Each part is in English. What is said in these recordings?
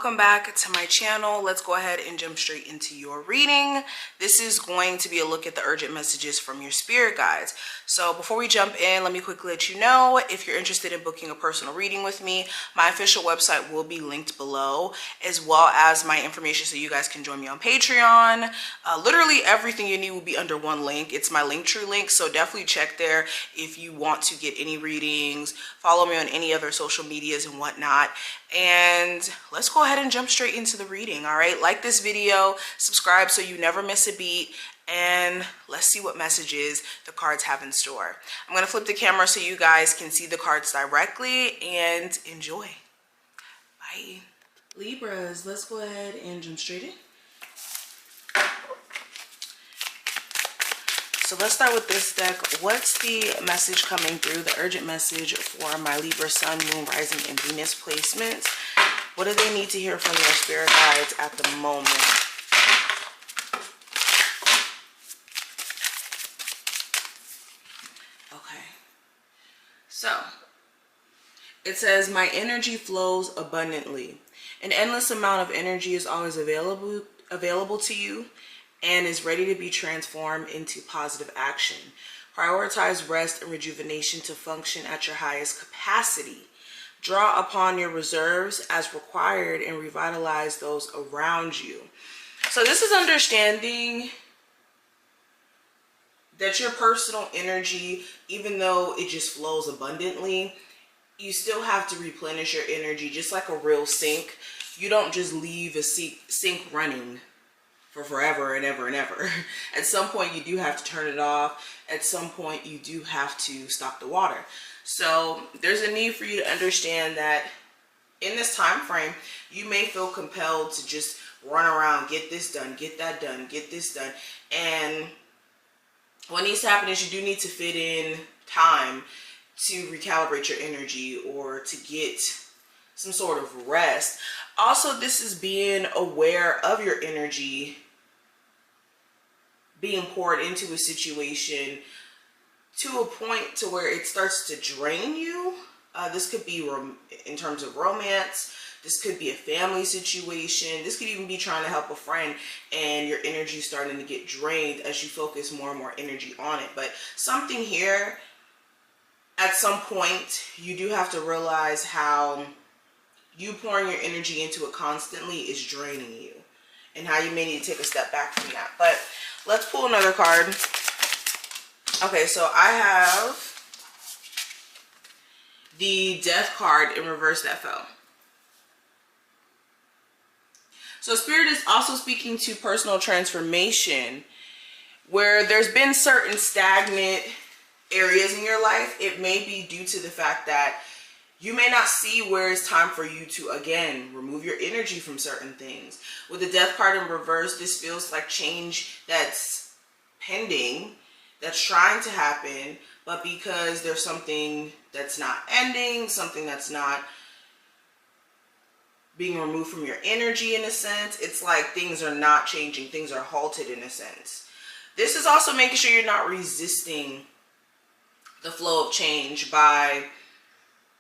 welcome back to my channel. Let's go ahead and jump straight into your reading. This is going to be a look at the urgent messages from your spirit guides. So before we jump in, let me quickly let you know, if you're interested in booking a personal reading with me, my official website will be linked below, as well as my information so you guys can join me on Patreon. Literally everything you need will be under one link. It's my Linktree link, so definitely check there if you want to get any readings. Follow me on any other social medias and whatnot. And let's go ahead and jump straight into the reading. All right, like this video, subscribe so you never miss a beat, and let's see what messages the cards have in store. I'm going to flip the camera so you guys can see the cards directly and enjoy. Bye. Libras, let's go ahead and jump straight in. So let's start with this deck. What's the message coming through, the urgent message for my Libra Sun, Moon, Rising, and Venus placements? What do they need to hear from their spirit guides at the moment? Okay. So it says, my energy flows abundantly. An endless amount of energy is always available to you and is ready to be transformed into positive action. Prioritize rest and rejuvenation to function at your highest capacity. Draw upon your reserves as required and revitalize those around you. So this is understanding that your personal energy, even though it just flows abundantly, you still have to replenish your energy just like a real sink. You don't just leave a sink running for forever and ever and ever. At some point you do have to turn it off. At some point you do have to stop the water. So there's a need for you to understand that in this time frame, you may feel compelled to just run around, get this done, get that done, get this done. And what needs to happen is you do need to fit in time to recalibrate your energy or to get some sort of rest. Also, this is being aware of your energy being poured into a situation to a point to where it starts to drain you. This could be in terms of romance. This could be a family situation. This could even be trying to help a friend and your energy starting to get drained as you focus more and more energy on it. But something here, at some point, you do have to realize how you pouring your energy into it constantly is draining you, and how you may need to take a step back from that. But let's pull another card. Okay, so I have the Death card in reverse that fell. So Spirit is also speaking to personal transformation, where there's been certain stagnant areas in your life. It may be due to the fact that you may not see where it's time for you to, again, remove your energy from certain things. With the Death card in reverse, this feels like change that's pending, that's trying to happen, but because there's something that's not ending, something that's not being removed from your energy in a sense, it's like things are not changing, things are halted in a sense. This is also making sure you're not resisting the flow of change by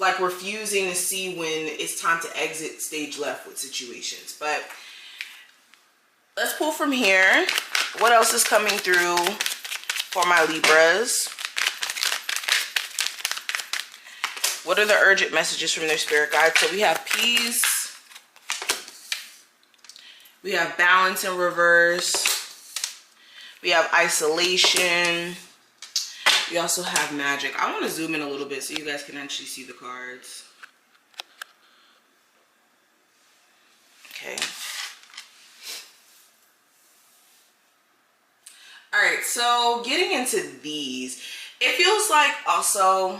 like refusing to see when it's time to exit stage left with situations. But let's pull from here. What else is coming through for my Libras? What are the urgent messages from their spirit guides? So we have peace. We have balance in reverse. We have isolation. We also have magic. I want to zoom in a little bit so you guys can actually see the cards. Okay. All right, so getting into these, it feels like also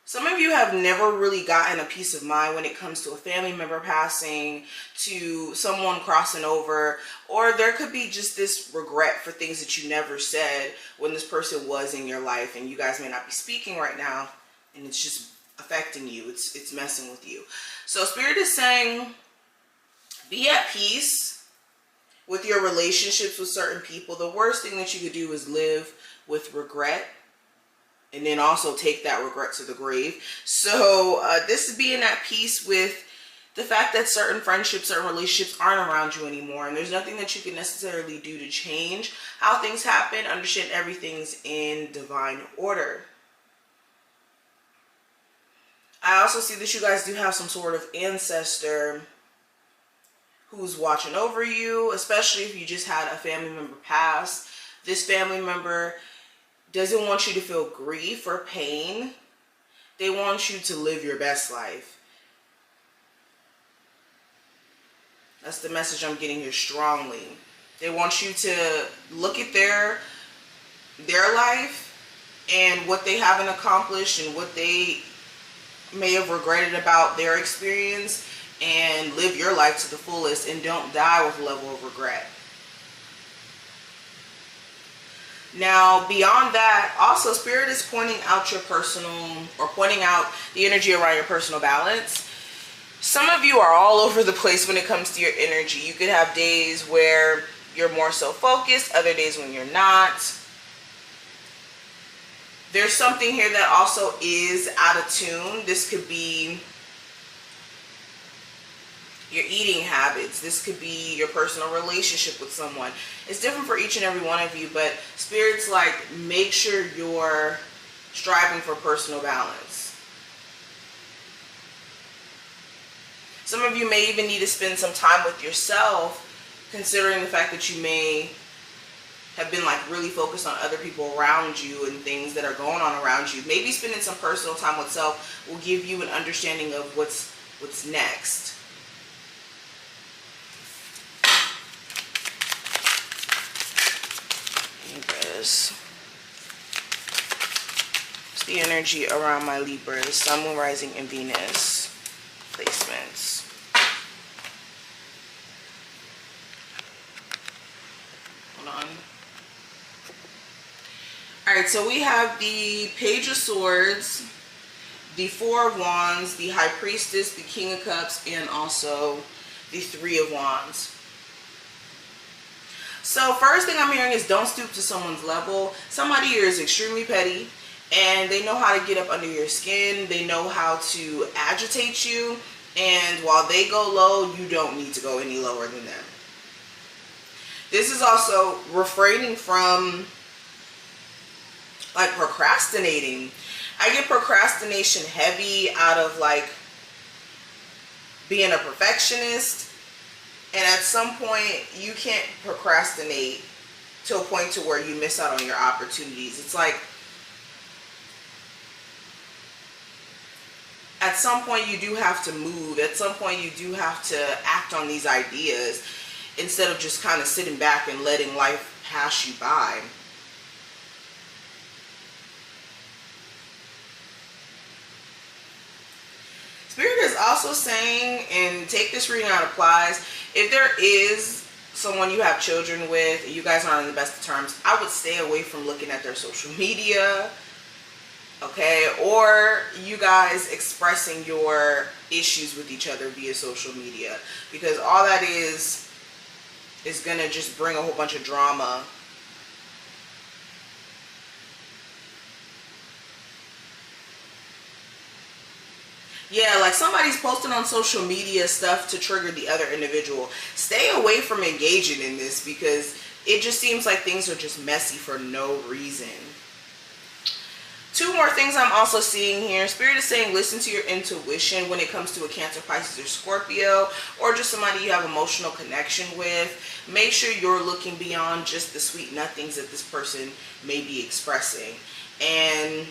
some of you have never really gotten a peace of mind when it comes to a family member passing, to someone crossing over, or there could be just this regret for things that you never said when this person was in your life, and you guys may not be speaking right now, and it's just affecting you. It's messing with you. So Spirit is saying, be at peace with your relationships with certain people. The worst thing that you could do is live with regret, and then also take that regret to the grave. So this is being at peace with the fact that certain friendships, certain relationships aren't around you anymore, and there's nothing that you can necessarily do to change how things happen. Understand everything's in divine order. I also see that you guys do have some sort of ancestor who's watching over you, especially if you just had a family member pass. This family member doesn't want you to feel grief or pain. They want you to live your best life. That's the message I'm getting here strongly. They want you to look at their life and what they haven't accomplished and what they may have regretted about their experience, and live your life to the fullest and don't die with a level of regret. Now, beyond that, also Spirit is pointing out your personal, or pointing out the energy around your personal balance. Some of you are all over the place when it comes to your energy. You could have days where you're more so focused, other days when you're not. There's something here that also is out of tune. This could be your eating habits. This could be your personal relationship with someone. It's different for each and every one of you, but Spirit's like, make sure you're striving for personal balance. Some of you may even need to spend some time with yourself, considering the fact that you may have been like really focused on other people around you and things that are going on around you. Maybe spending some personal time with self will give you an understanding of what's next. Libras. What's the energy around my Libras? Sun, Moon, Rising, and Venus placements. Hold on. Alright, so we have the Page of Swords, the Four of Wands, the High Priestess, the King of Cups, and also the Three of Wands. So first thing I'm hearing is don't stoop to someone's level. Somebody here is extremely petty, and they know how to get up under your skin. They know how to agitate you, and while they go low, you don't need to go any lower than them. This is also refraining from like procrastinating. I get procrastination heavy out of like being a perfectionist, and at some point you can't procrastinate to a point to where you miss out on your opportunities. It's like at some point you do have to move. At some point you do have to act on these ideas instead of just kind of sitting back and letting life pass you by. Spirit is also saying, and take this reading how it applies, if there is someone you have children with, and you guys aren't on the best of terms, I would stay away from looking at their social media, okay? Or you guys expressing your issues with each other via social media, because all that is gonna just bring a whole bunch of drama. Yeah, like somebody's posting on social media stuff to trigger the other individual. Stay away from engaging in this, because it just seems like things are just messy for no reason. Two more things I'm also seeing here. Spirit is saying listen to your intuition when it comes to a Cancer, Pisces, or Scorpio, or just somebody you have emotional connection with. Make sure you're looking beyond just the sweet nothings that this person may be expressing. And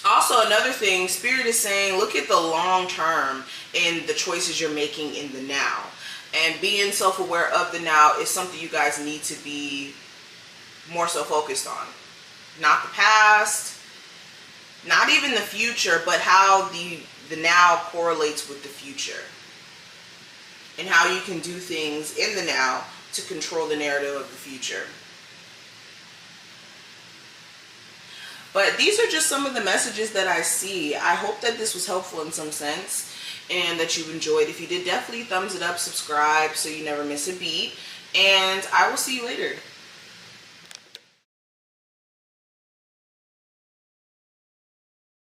also another thing, Spirit is saying look at the long term in the choices you're making in the now. And being self-aware of the now is something you guys need to be more so focused on. Not the past, not even the future, but how the now correlates with the future. And how you can do things in the now to control the narrative of the future. But these are just some of the messages that I see. I hope that this was helpful in some sense and that you enjoyed. If you did, definitely thumbs it up, subscribe so you never miss a beat. And I will see you later.